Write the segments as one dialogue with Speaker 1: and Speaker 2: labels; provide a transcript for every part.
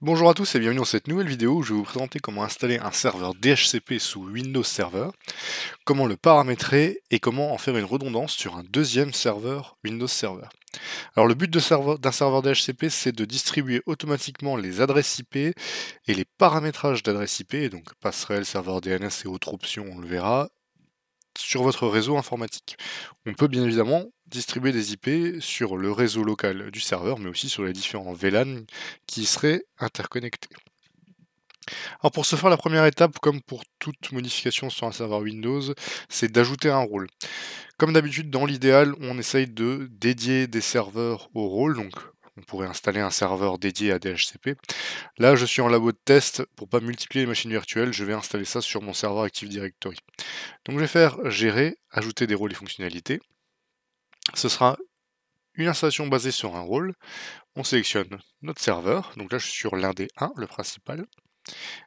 Speaker 1: Bonjour à tous et bienvenue dans cette nouvelle vidéo où je vais vous présenter comment installer un serveur DHCP sous Windows Server, comment le paramétrer et comment en faire une redondance sur un deuxième serveur Windows Server. Alors le but d'un serveur DHCP, c'est de distribuer automatiquement les adresses IP et les paramétrages d'adresses IP, donc passerelle, serveur DNS et autres options, on le verra, sur votre réseau informatique. On peut bien évidemment distribuer des IP sur le réseau local du serveur, mais aussi sur les différents VLAN qui seraient interconnectés. Alors pour ce faire, la première étape, comme pour toute modification sur un serveur Windows, c'est d'ajouter un rôle. Comme d'habitude, dans l'idéal, on essaye de dédier des serveurs au rôle, donc on pourrait installer un serveur dédié à DHCP. Là, je suis en labo de test, pour pas multiplier les machines virtuelles, je vais installer ça sur mon serveur Active Directory. Donc je vais faire gérer, ajouter des rôles et fonctionnalités. Ce sera une installation basée sur un rôle. On sélectionne notre serveur, donc là je suis sur l'indé 1, le principal.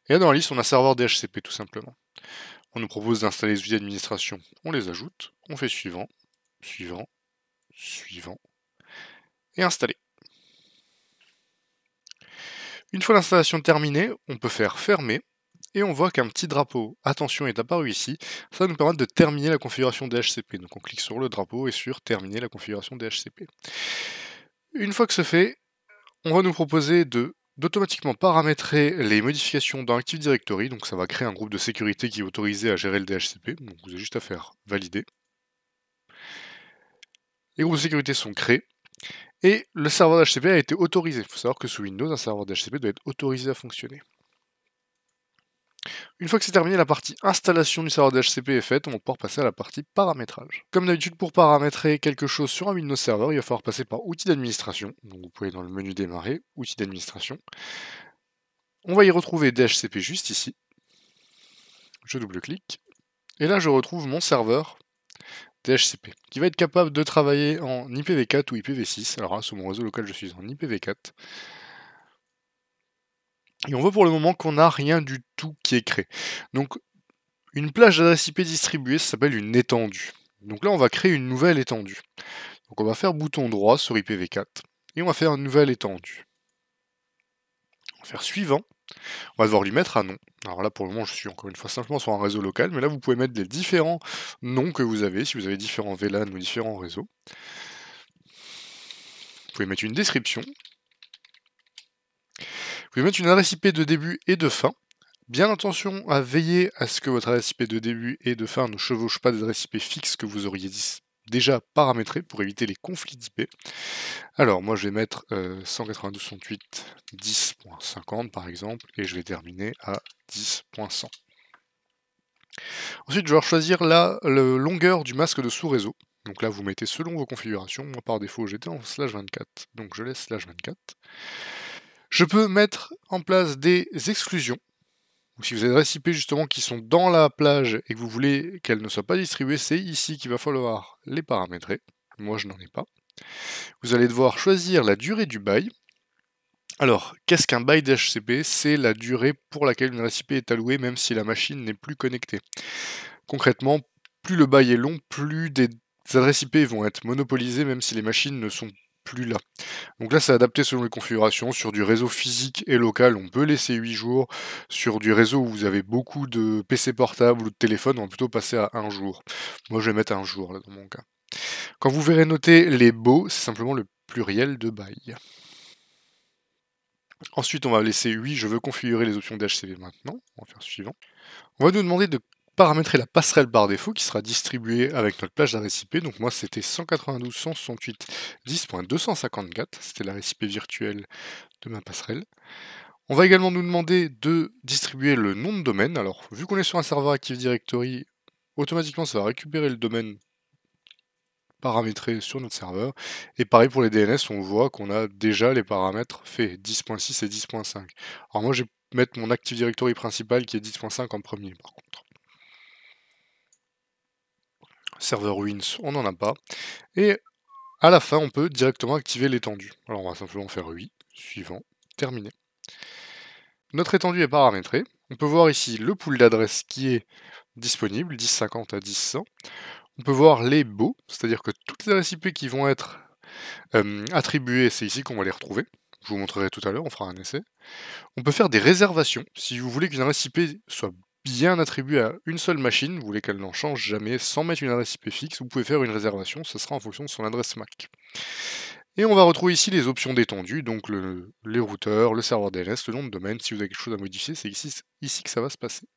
Speaker 1: Et là dans la liste, on a serveur DHCP tout simplement. On nous propose d'installer les outils d'administration, on les ajoute, on fait suivant, suivant, suivant, et installer. Une fois l'installation terminée, on peut faire fermer, et on voit qu'un petit drapeau attention est apparu ici. Ça va nous permettre de terminer la configuration DHCP. Donc on clique sur le drapeau et sur terminer la configuration DHCP. Une fois que ce fait, on va nous proposer d'automatiquement paramétrer les modifications dans Active Directory, donc ça va créer un groupe de sécurité qui est autorisé à gérer le DHCP, donc vous avez juste à faire valider. Les groupes de sécurité sont créés, et le serveur DHCP a été autorisé. Il faut savoir que sous Windows, un serveur DHCP doit être autorisé à fonctionner. Une fois que c'est terminé, la partie installation du serveur DHCP est faite, on va pouvoir passer à la partie paramétrage. Comme d'habitude, pour paramétrer quelque chose sur un Windows Server, il va falloir passer par outils d'administration. Donc vous pouvez dans le menu démarrer, outils d'administration. On va y retrouver DHCP juste ici. Je double-clique. Et là, je retrouve mon serveur DHCP, qui va être capable de travailler en IPv4 ou IPv6. Alors là, sur mon réseau local, je suis en IPv4. Et on voit pour le moment qu'on n'a rien du tout qui est créé. Donc, une plage d'adresse IP distribuée, ça s'appelle une étendue. Donc là, on va créer une nouvelle étendue. Donc on va faire bouton droit sur IPv4, et on va faire une nouvelle étendue. On va faire suivant. On va devoir lui mettre un nom. Alors là, pour le moment, je suis encore une fois simplement sur un réseau local, mais là, vous pouvez mettre les différents noms que vous avez, si vous avez différents VLAN ou différents réseaux. Vous pouvez mettre une description. Vous pouvez mettre une adresse IP de début et de fin. Bien attention à veiller à ce que votre adresse IP de début et de fin ne chevauche pas des adresses IP fixes que vous auriez déjà paramétrées pour éviter les conflits d'IP. Alors moi je vais mettre 192.168.10.50 par exemple, et je vais terminer à 10.100. Ensuite je vais choisir la longueur du masque de sous-réseau. Donc là vous mettez selon vos configurations. Moi par défaut j'étais en /24, donc je laisse /24. Je peux mettre en place des exclusions. Donc si vous avez des adresses IP justement qui sont dans la plage et que vous voulez qu'elles ne soient pas distribuées, c'est ici qu'il va falloir les paramétrer. Moi je n'en ai pas. Vous allez devoir choisir la durée du bail. Alors, qu'est-ce qu'un bail DHCP? C'est la durée pour laquelle une adresse IP est allouée même si la machine n'est plus connectée. Concrètement, plus le bail est long, plus des adresses IP vont être monopolisées même si les machines ne sont plus là. Donc là, c'est adapté selon les configurations. Sur du réseau physique et local, on peut laisser 8 jours. Sur du réseau où vous avez beaucoup de PC portables ou de téléphones, on va plutôt passer à 1 jour. Moi, je vais mettre 1 jour là dans mon cas. Quand vous verrez noter les baux, c'est simplement le pluriel de bail. Ensuite, on va laisser oui, je veux configurer les options DHCP maintenant. On va faire suivant. On va nous demander de paramétrer la passerelle par défaut qui sera distribuée avec notre plage d'adresse IP. Donc moi, c'était 192.168.10.254. C'était l'adresse IP virtuelle de ma passerelle. On va également nous demander de distribuer le nom de domaine. Alors, vu qu'on est sur un serveur Active Directory, automatiquement, ça va récupérer le domaine paramétré sur notre serveur. Et pareil pour les DNS, on voit qu'on a déjà les paramètres faits, 10.6 et 10.5. Alors moi je vais mettre mon Active Directory principal qui est 10.5 en premier par contre. Serveur Wins, on n'en a pas. Et à la fin, on peut directement activer l'étendue. Alors on va simplement faire oui, suivant, terminé. Notre étendue est paramétrée. On peut voir ici le pool d'adresses qui est disponible, 1050 à 10.100. On peut voir les baux, c'est-à-dire que toutes les adresses IP qui vont être attribuées, c'est ici qu'on va les retrouver. je vous montrerai tout à l'heure, on fera un essai. On peut faire des réservations, si vous voulez qu'une adresse IP soit bien attribuée à une seule machine, vous voulez qu'elle n'en change jamais sans mettre une adresse IP fixe, vous pouvez faire une réservation, ce sera en fonction de son adresse MAC. Et on va retrouver ici les options d'étendue, donc les routeurs, le serveur DNS, le nom de domaine. Si vous avez quelque chose à modifier, c'est ici que ça va se passer.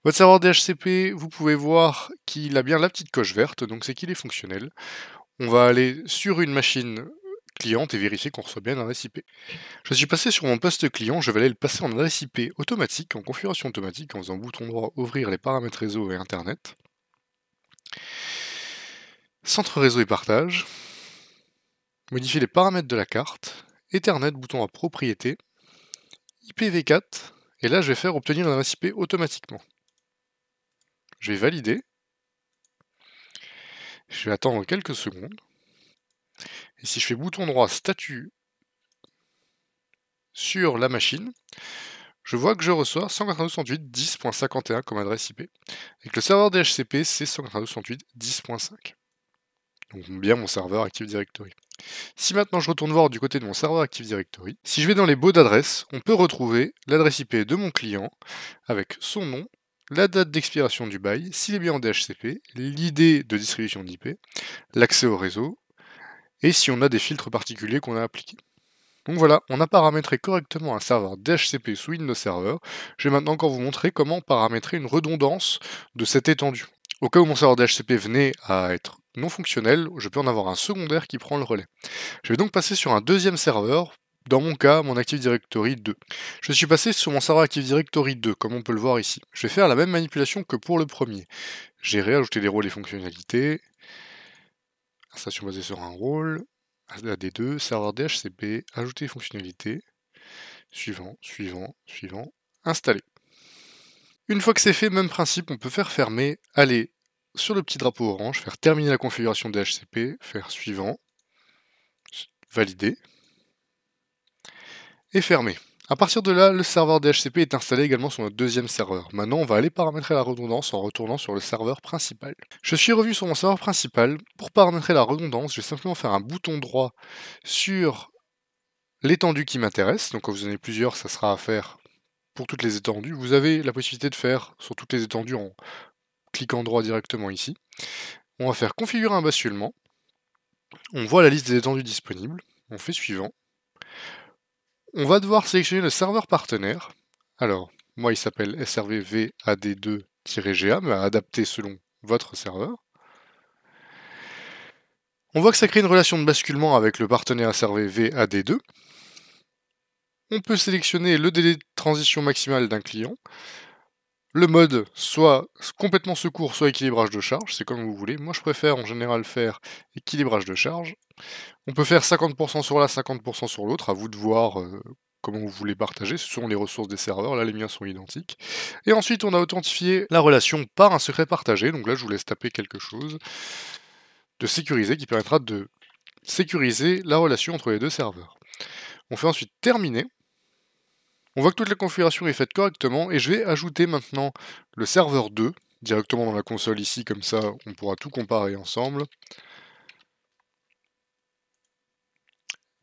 Speaker 1: Votre serveur DHCP, vous pouvez voir qu'il a bien la petite coche verte, donc c'est qu'il est fonctionnel. On va aller sur une machine cliente et vérifier qu'on reçoit bien une adresse IP. Je suis passé sur mon poste client, je vais aller le passer en adresse IP automatique, en configuration automatique, en faisant bouton droit ouvrir les paramètres réseau et internet. Centre réseau et partage. Modifier les paramètres de la carte. Ethernet, bouton à propriété. IPv4. Et là, je vais faire obtenir une adresse IP automatiquement. Je vais valider. Je vais attendre quelques secondes. Et si je fais bouton droit statut sur la machine, je vois que je reçois 192.168.10.51 comme adresse IP. Et que le serveur DHCP, c'est 192.168.10.5. Donc bien mon serveur Active Directory. Si maintenant je retourne voir du côté de mon serveur Active Directory, si je vais dans les baux d'adresse, on peut retrouver l'adresse IP de mon client avec son nom, la date d'expiration du bail, s'il est bien en DHCP, l'ID de distribution d'IP, l'accès au réseau, et si on a des filtres particuliers qu'on a appliqués. Donc voilà, on a paramétré correctement un serveur DHCP sous Windows Server. Je vais maintenant encore vous montrer comment paramétrer une redondance de cette étendue. Au cas où mon serveur DHCP venait à être non fonctionnel, je peux en avoir un secondaire qui prend le relais. Je vais donc passer sur un deuxième serveur, dans mon cas, mon Active Directory 2. Je suis passé sur mon serveur Active Directory 2, comme on peut le voir ici. Je vais faire la même manipulation que pour le premier. Gérer, ajouter les rôles et fonctionnalités. Installation basée sur un rôle. AD2, serveur DHCP, ajouter fonctionnalités. Suivant, suivant, suivant. Installer. Une fois que c'est fait, même principe, on peut faire fermer, aller sur le petit drapeau orange, faire terminer la configuration DHCP, faire suivant, valider, et fermer. À partir de là, le serveur DHCP est installé également sur notre deuxième serveur. Maintenant, on va aller paramétrer la redondance en retournant sur le serveur principal. Je suis revenu sur mon serveur principal. Pour paramétrer la redondance, je vais simplement faire un bouton droit sur l'étendue qui m'intéresse. Donc quand vous en avez plusieurs, ça sera à faire pour toutes les étendues. Vous avez la possibilité de faire sur toutes les étendues en cliquant droit directement ici. On va faire configurer un basculement. On voit la liste des étendues disponibles. On fait suivant. On va devoir sélectionner le serveur partenaire. Alors, moi, il s'appelle SRV-VAD2-GA, mais à adapter selon votre serveur. On voit que ça crée une relation de basculement avec le partenaire SRV-VAD2. On peut sélectionner le délai de transition maximal d'un client. Le mode, soit complètement secours, soit équilibrage de charge, c'est comme vous voulez. Moi, je préfère en général faire équilibrage de charge. On peut faire 50% sur l'un, 50% sur l'autre, à vous de voir comment vous voulez partager, ce sont les ressources des serveurs, là les miens sont identiques. Et ensuite on a authentifié la relation par un secret partagé, donc là je vous laisse taper quelque chose de sécurisé qui permettra de sécuriser la relation entre les deux serveurs. On fait ensuite terminer. On voit que toute la configuration est faite correctement et je vais ajouter maintenant le serveur 2 directement dans la console ici, comme ça on pourra tout comparer ensemble.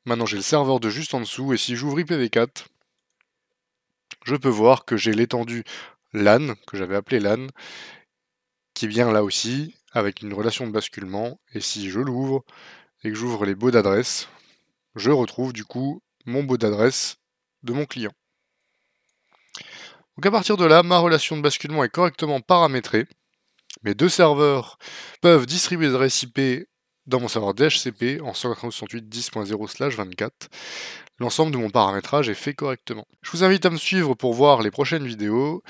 Speaker 1: Maintenant j'ai le serveur 2 juste en dessous, et si j'ouvre IPv4, je peux voir que j'ai l'étendue LAN, que j'avais appelé LAN, qui est bien là aussi, avec une relation de basculement, et si je l'ouvre, et que j'ouvre les baux d'adresse, je retrouve du coup mon bau d'adresse de mon client. Donc à partir de là, ma relation de basculement est correctement paramétrée, mes deux serveurs peuvent distribuer des adresses IP dans mon serveur DHCP en 192.168.10.0/24. L'ensemble de mon paramétrage est fait correctement. Je vous invite à me suivre pour voir les prochaines vidéos.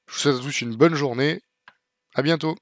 Speaker 1: Je vous souhaite à tous une bonne journée. À bientôt.